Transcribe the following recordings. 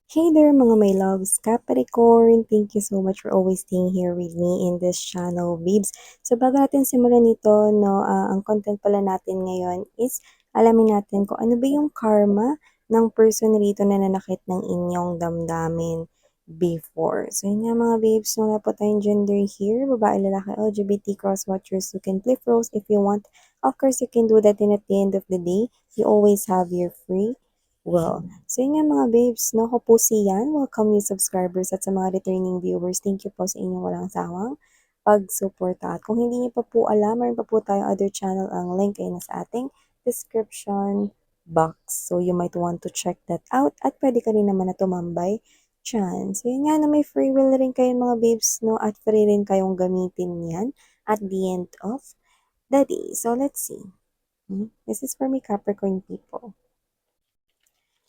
Hey there mga my loves, Capricorn! Thank you so much for always staying here with me in this channel, babes. So bago natin simulan nito, no, ang content pala natin ngayon is alamin natin kung ano ba yung karma ng person rito na nanakit ng inyong damdamin before. So yun nga mga babes, wala po tayong gender here, babae, lalaki, LGBT, cross-watchers, you can flip roles if you want. Of course, you can do that, and at the end of the day, you always have your free will. So yun nga mga babes, no, ako po si Yan. Welcome new subscribers at sa mga returning viewers. Thank you po sa inyong walang sawang pagsuporta. At kung hindi niyo pa po alam, mayroon pa po tayong other channel. Ang link ay nasa ating description box. So you might want to check that out. At pwede ka rin naman na tumambay dyan. So yun nga na may free will rin kayo mga babes, no? At free rin kayong gamitin yan at the end of the day. So let's see. This is for me Capricorn people.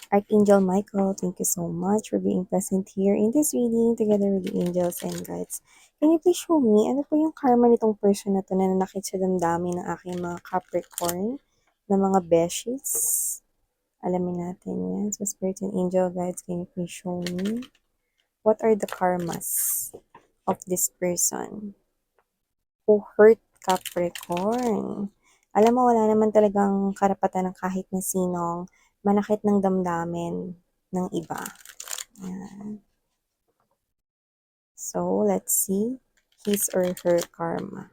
Archangel Michael, thank you so much for being present here in this reading together with the angels and guides. Can you please show me ano po yung karma nitong person na to na nanakit sa damdamin ng aking mga Capricorn na mga beshies? Alamin natin yan. So, Spirit and Angel Guides, can you please show me what are the karmas of this person who hurt Capricorn? Alam mo, wala naman talagang karapatan ng kahit na sinong manakit ng damdamin ng iba. Ayan. So, let's see his or her karma.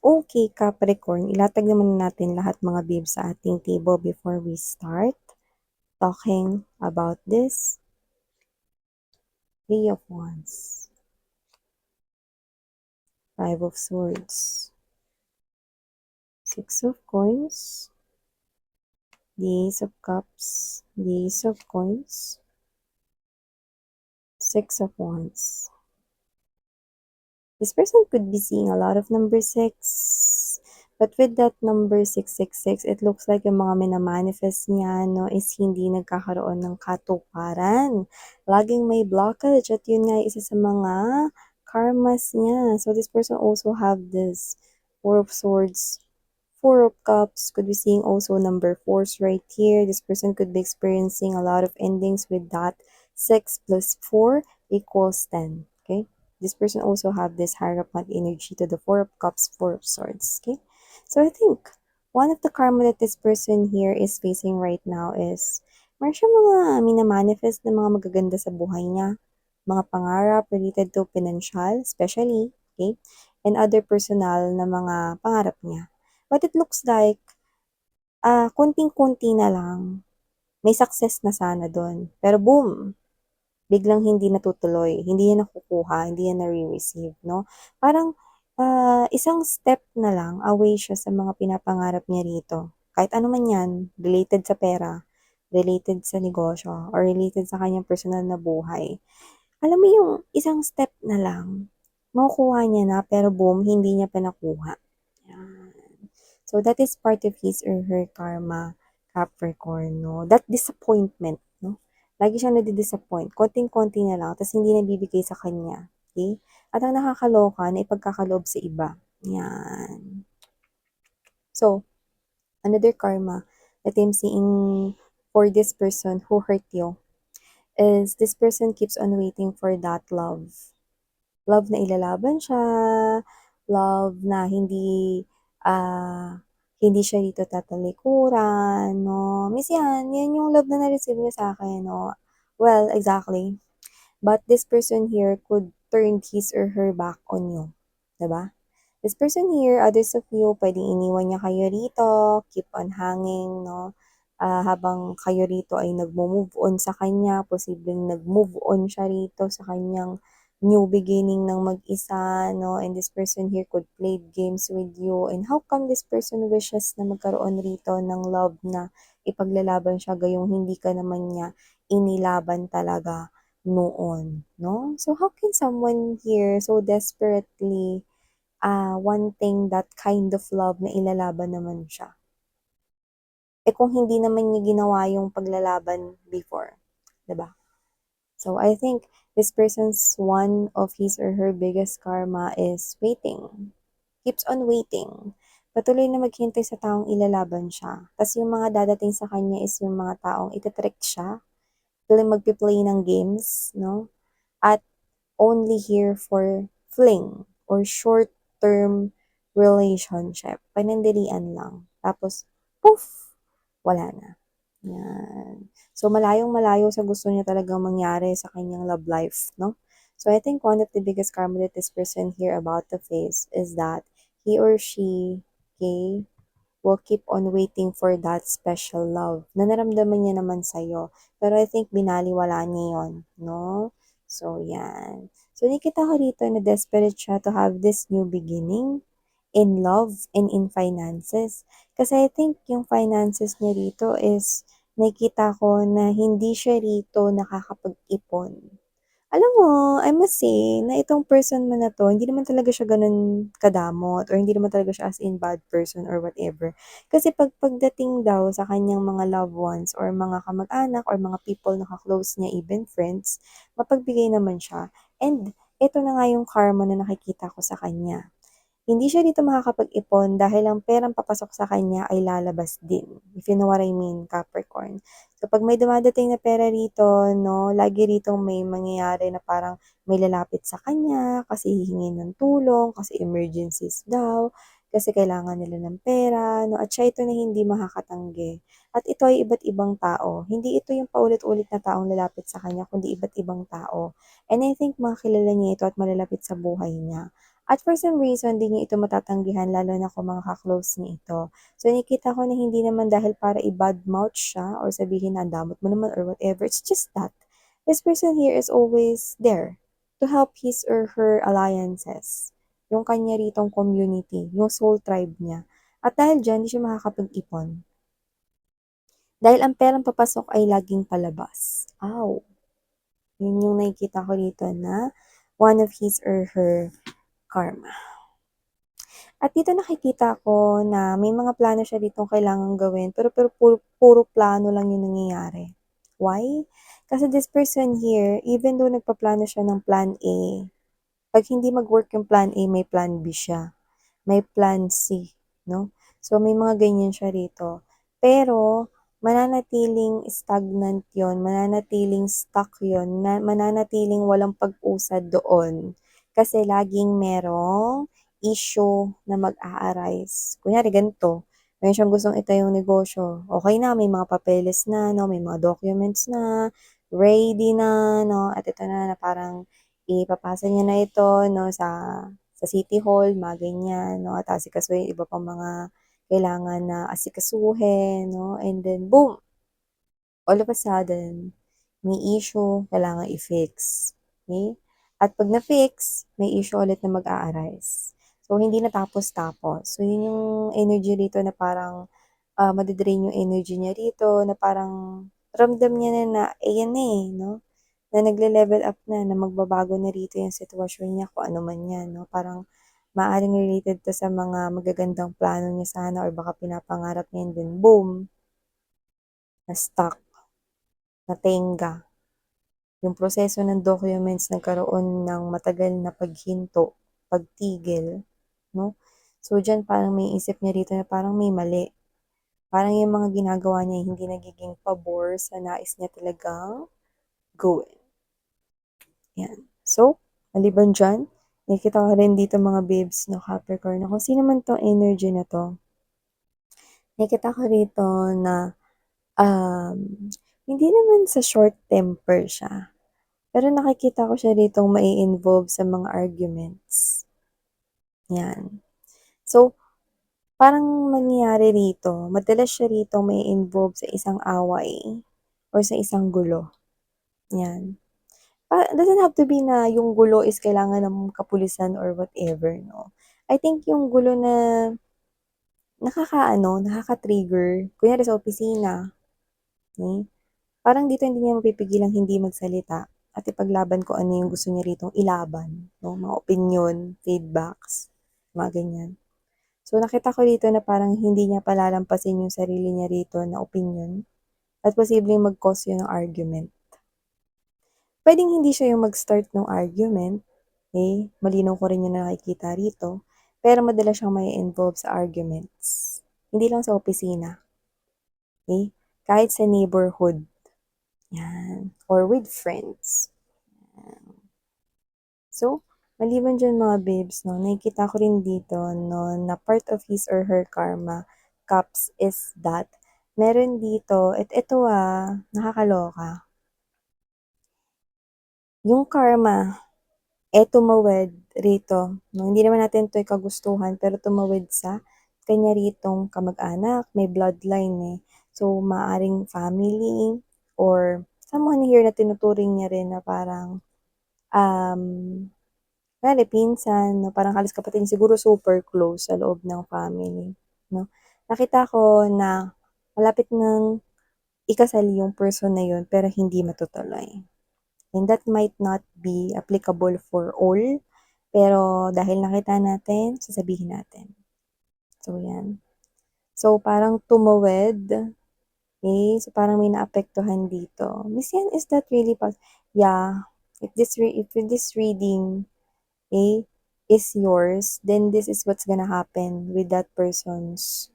Okay, Capricorn, ilatag naman natin lahat mga babes sa ating table before we start talking about this. Three of Wands, Five of Swords, Six of Coins, the Ace of Cups, the Ace of Coins, Six of Wands. This person could be seeing a lot of number 6. But with that number 666, it looks like yung mga minamanifest niya, no, is hindi nagkakaroon ng katuparan. Laging may blockage at yun nga isa sa mga karmas niya. So this person also have this Four of Swords, Four of Cups, could be seeing also number 4s right here. This person could be experiencing a lot of endings with that 6 plus 4 equals 10. Okay? This person also have this Hierophant energy to the Four of Cups, Four of Swords. Okay? So I think one of the karma that this person here is facing right now is meron siya mga minamanifest na mga magaganda sa buhay niya. Mga pangarap related to financial, especially, okay? And other personal na mga pangarap niya. But it looks like, konting-konti na lang, may success na sana doon. Pero boom, biglang hindi natutuloy, hindi niya nakukuha, hindi niya nare-receive, no? Parang, isang step na lang away siya sa mga pinapangarap niya rito. Kahit ano man yan, related sa pera, related sa negosyo, or related sa kanyang personal na buhay. Alam mo yung isang step na lang, makukuha niya na, pero boom, hindi niya pa nakuha. Yan. So, that is part of his or her karma, Capricorn, no? That disappointment, no? Lagi siyang nadi-disappoint. Konting-konti na lang, tapos hindi nabibigay sa kanya. Okay? At ang nakakaloka na ipagkakaloob sa iba. Yan. So, another karma that I'm seeing for this person who hurt you is this person keeps on waiting for that love. Love na ilalaban siya, love na hindi siya dito tatalikuran, no? Miss yan yung love na na-receive niya sa akin, no? Well, exactly. But this person here could turn his or her back on you. Diba? This person here, others of you, pwedeng iniwan niya kayo rito, keep on hanging, no? Habang kayo rito ay nagmo-move on sa kanya, posibleng nag-move on siya rito sa kanyang new beginning ng mag-isa, no? And this person here could play games with you. And how come this person wishes na magkaroon rito ng love na ipaglalaban siya gayong hindi ka naman niya inilaban talaga noon, no? So how can someone here so desperately wanting that kind of love na ilalaban naman siya? eh kung hindi naman niya ginawa yung paglalaban before, 'di ba? So I think this person's one of his or her biggest karma is waiting. Keeps on waiting. Patuloy na maghintay sa taong ilalaban siya. Tapos yung mga dadating sa kanya is yung mga taong ititrick siya, tuloy magpi-play ng games, no? At only here for fling or short-term relationship. Panandalian lang. Tapos, poof! Wala na. Yan. So, malayong-malayo sa gusto niya talagang mangyari sa kanyang love life, no? So, I think one of the biggest karma that this person here about to face is that he or she, okay, will keep on waiting for that special love na naramdaman niya naman sa'yo. Pero I think binaliwala niya yun, no? So, yan. So, nakita ko rito na desperate siya to have this new beginning in love and in finances. Kasi I think yung finances niya rito is nakita ko na hindi siya rito nakakapag-ipon. Alam mo, I must say na itong person mo na 'to, hindi naman talaga siya gano'n kadamot or hindi naman talaga siya as in bad person or whatever. Kasi pagdating daw sa kanyang mga loved ones or mga kamag-anak or mga people na ka-close niya, even friends, mapagbigay naman siya. And ito na nga yung karma na nakikita ko sa kanya. Hindi siya dito makakapag-ipon dahil ang perang papasok sa kanya ay lalabas din, if you know what I mean, Capricorn. So, pag may dumadating na pera rito, no, lagi rito may mangyayari na parang may lalapit sa kanya kasi hihingi ng tulong, kasi emergencies daw, kasi kailangan nila ng pera, no, at siya ito na hindi makakatanggi. At ito ay iba't ibang tao. Hindi ito yung paulit-ulit na taong lalapit sa kanya, kundi iba't ibang tao. And I think makilala niya ito at malalapit sa buhay niya. At for some reason, di niya ito matatanggihan lalo na kung mga ka-close niya ito. So, nakita ko na hindi naman dahil para i-badmouth siya or sabihin na "Ang damot mo naman or whatever. It's just that this person here is always there to help his or her alliances. Yung kanya ritong community, yung soul tribe niya. At dahil dyan, di siya makakapag-ipon. Dahil ang perang papasok ay laging palabas. Ow! Yun yung nakikita ko dito na one of his or her karma. At dito nakikita ko na may mga plano siya ditong kailangang gawin pero puro plano lang yung nangyayari. Why? Kasi this person here, even though nagpaplano siya ng plan A, pag hindi mag-work yung plan A, may plan B siya. May plan C, no? So, may mga ganyan siya rito. Pero, mananatiling stagnant yon, mananatiling stuck yon, mananatiling walang pag-usad doon. Kasi laging merong issue na mag-a-arise. Kunyari, ganito, meron siyang gustong itayong negosyo. Okay na, may mga papeles na, no? May mga documents na, ready na, no? At ito na parang ipapasa niya na ito, no, sa City Hall, mga ganyan, no, at asikasuhin iba pang mga kailangan na asikasuhin, no, and then boom, all of a sudden, may issue, kailangan i-fix. Okay? At pag na-fix, may issue ulit na mag-a-arise. So, hindi natapos-tapos. So, yun yung energy rito na parang madidrain yung energy niya rito, na parang ramdam niya na, ayan na eh, no? Na nagle-level up na magbabago na rito yung sitwasyon niya kung ano man yan, no? Parang maaaring related to sa mga magagandang plano niya sana or baka pinapangarap niya and then boom, na-stuck, natenga. Yung proseso ng documents nagkaroon ng matagal na paghinto, pagtigil, no? So, dyan parang may isip niya rito na parang may mali. Parang yung mga ginagawa niya hindi nagiging pabor sa nais niya talagang gawin. Yan. So, maliban dyan, nakikita ko rin dito mga babes no Capricorn na kung sino man tong energy na to. Nakikita ko rito na um, hindi naman sa short temper siya. Pero nakikita ko siya ritong mai-involve sa mga arguments. Yan. So, parang mangyayari rito, madalas siya rito mai-involve sa isang away or sa isang gulo. Yan. Doesn't have to be na yung gulo is kailangan ng kapulisan or whatever, no? I think yung gulo na nakaka-trigger, kunyari sa opisina, okay? Parang dito hindi niya mapipigilang hindi magsalita at ipaglaban ko ano yung gusto niya ritong ilaban, no? Mga opinion, feedbacks, mga ganyan. So, nakita ko dito na parang hindi niya palalampasin yung sarili niya rito na opinyon at posibleng mag-cause yun ng argument. Puwedeng hindi siya yung mag-start ng argument, eh, malinaw ko rin yung nakikita rito, pero madalas siyang mai-involve sa arguments. Hindi lang sa opisina, eh, kahit sa neighborhood, 'yan, or with friends. So, maliban diyan mga babes 'no, nakikita ko rin dito 'no, na part of his or her karma cups is that meron dito ito, nakakaloka. Yung karma, tumawid rito 'no, hindi naman natin 'to kagustuhan pero tumawid sa kanya ritong kamag-anak, may bloodline, eh. So, maaaring family or someone here na tinuturing niya rin na parang, um kunwari pinsan 'no, parang halos kapatid niya, siguro super close sa loob ng family 'no. Nakita ko na malapit ng ikasal yung person na yun pero hindi matutuloy. And that might not be applicable for all, pero dahil nakita natin, sasabihin natin. So yan. So parang tumawid, so parang may naapektuhan dito. Miss Yan, is that really yeah, if this reading is yours, then this is what's gonna happen with that person's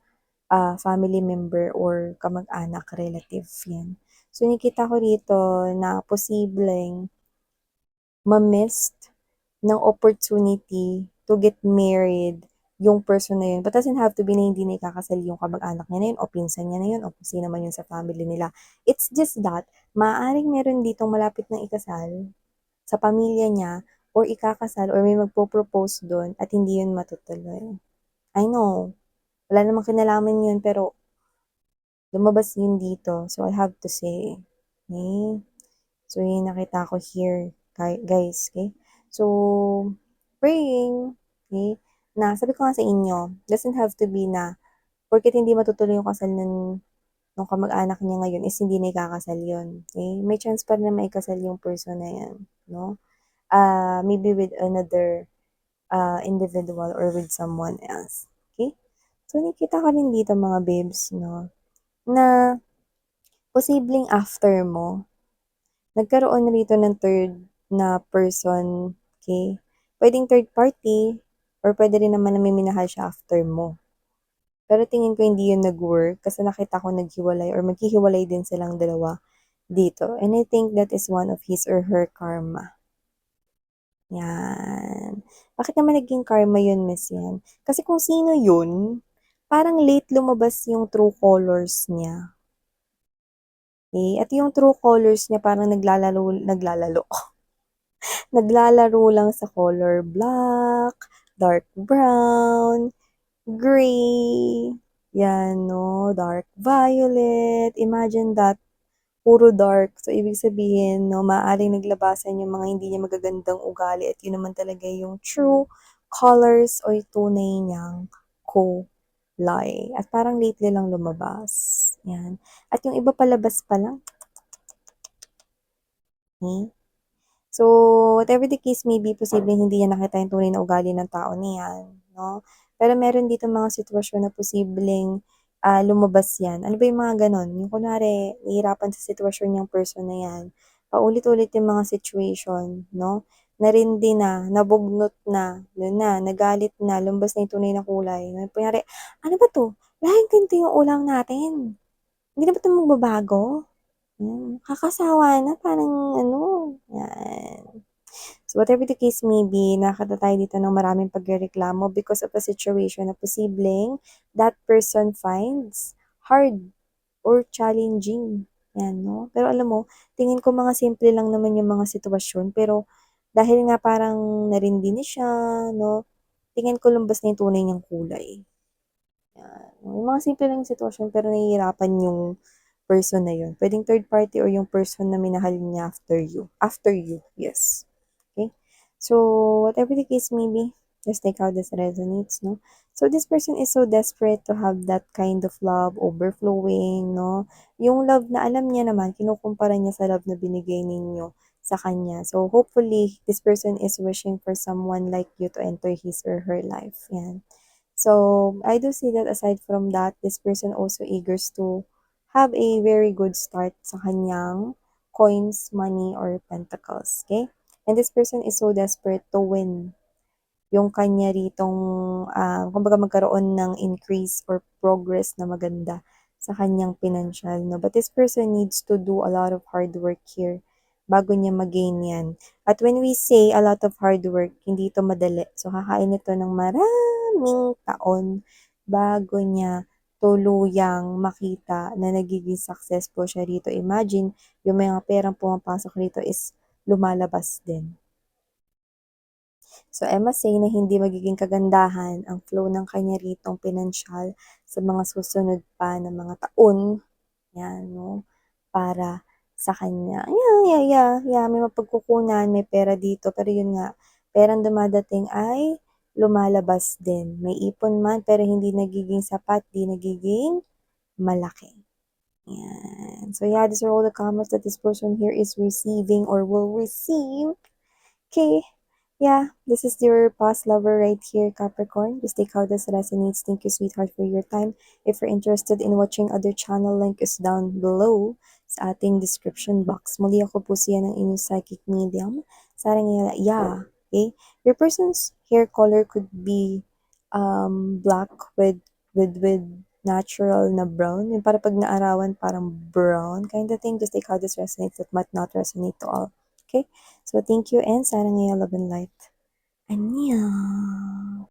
family member or kamag-anak, relative, yan. So, nakita ko rito na posibleng ma-missed ng opportunity to get married yung person na yun. But doesn't have to be na hindi na ikakasal yung kamag-anak niya na yun o pinsan niya na yun o kung sino man yun sa family nila. It's just that, maaaring meron ditong malapit na ikasal sa pamilya niya or ikakasal or may magpo-propose dun at hindi yun matutuloy. I know, wala namang kinalaman yun pero lumabas yun dito. So, I have to say, okay? So, yun nakita ko here, guys, okay? So, praying, okay? Na, sabi ko nga sa inyo, doesn't have to be na, porket hindi matutuloy yung kasal ng kamag-anak niya ngayon is hindi na ikakasal yun. Okay? May chance pa rin na maikasal yung person na yan, no? Maybe with another individual or with someone else. Okay? So, nakita ko rin dito mga babes, no? Na posibleng after mo, nagkaroon rito ng third na person, okay? Pwedeng third party or pwede rin naman na may minahal siya after mo. Pero tingin ko hindi yun nag-work kasi nakita ko naghiwalay or maghihiwalay din silang dalawa dito. And I think that is one of his or her karma. Yan. Bakit naman naging karma yun, Miss Yan? Kasi kung sino yun, parang late lumabas yung true colors niya. Okay? At yung true colors niya parang naglalaro lang sa color black, dark brown, gray, yan, no, dark violet. Imagine that, puro dark. So, ibig sabihin, no, maaaring naglabasan yung mga hindi niya magagandang ugali at yun naman talaga yung true colors o yung tunay niyang kulay. At parang lately lang lumabas. Yan. At yung iba palabas pa lang, eh, so, whatever the case may be, posibleng hindi niya nakita yung tunay na ugali ng tao na 'no? Pero meron dito mga sitwasyon na posibleng, lumabas 'yan. Ano ba yung mga gano'n? Yung kunwari nahihirapan sa sitwasyon niyang person na 'yan, paulit-ulit yung mga situation 'no? Narindi na, nabugnot na, yun na, nagalit na, lumabas na yung tunay na kulay. Kunyari, "Ano ba 'to? Laging ganito yung ulam natin. Hindi na ba 'to magbabago?" Nakakasawa na parang ano, yan. So, whatever the case may be, nakakita tayo dito ng maraming pagrereklamo because of a situation na posibleng that person finds hard or challenging. Yan, no? Pero alam mo, tingin ko mga simple lang naman yung mga sitwasyon, pero dahil nga parang narindi siya, no? Tingin ko lumbas na yung tunay niyang kulay. Yan. Yung mga simple lang yung sitwasyon pero nahihirapan yung person na yun. Pwedeng third party or yung person na minahal niya after you. After you, yes. Okay? So, whatever the case may be, just take how this resonates, no? So, this person is so desperate to have that kind of love overflowing, no? Yung love na alam niya naman, kinukumpara niya sa love na binigay ninyo sa kanya. So, hopefully, this person is wishing for someone like you to enter his or her life. Yan. So, I do see that aside from that, this person also eagers to have a very good start sa kanyang coins, money, or pentacles. Okay? And this person is so desperate to win yung kanya ritong, kumbaga magkaroon ng increase or progress na maganda sa kanyang financial, no? But this person needs to do a lot of hard work here bago niya mag-gain yan. At when we say a lot of hard work, hindi ito madali. So, kakain ito ng maraming taon bago niya tuluyang makita na nagiging successful siya rito. Imagine, yung mga perang pumapasok rito is lumalabas din. So, I must say na hindi magiging kagandahan ang flow ng kanya ritong pinansyal sa mga susunod pa na mga taon. Yan, no? Para sa kanya. Yeah. May mapagkukunan, may pera dito. Pero yun nga, perang dumadating ay lumalabas din. May ipon man, pero hindi nagiging sapat, di nagiging malaki. Yan. So yeah, these are all the comments that this person here is receiving or will receive. Okay. Yeah, this is your past lover right here, Capricorn. Just take how this resonates. Thank you, sweetheart, for your time. If you're interested in watching other channel, link is down below sa ating description box. Muli ako po siya ng inyong psychic medium. Sarang yeah, okay? Your person's hair color could be black with natural na brown. Yung para pag naarawan, parang brown kind of thing. Just take how this resonates. That might not resonate to all. Okay? So thank you and sana ngayong love and light. 안녕.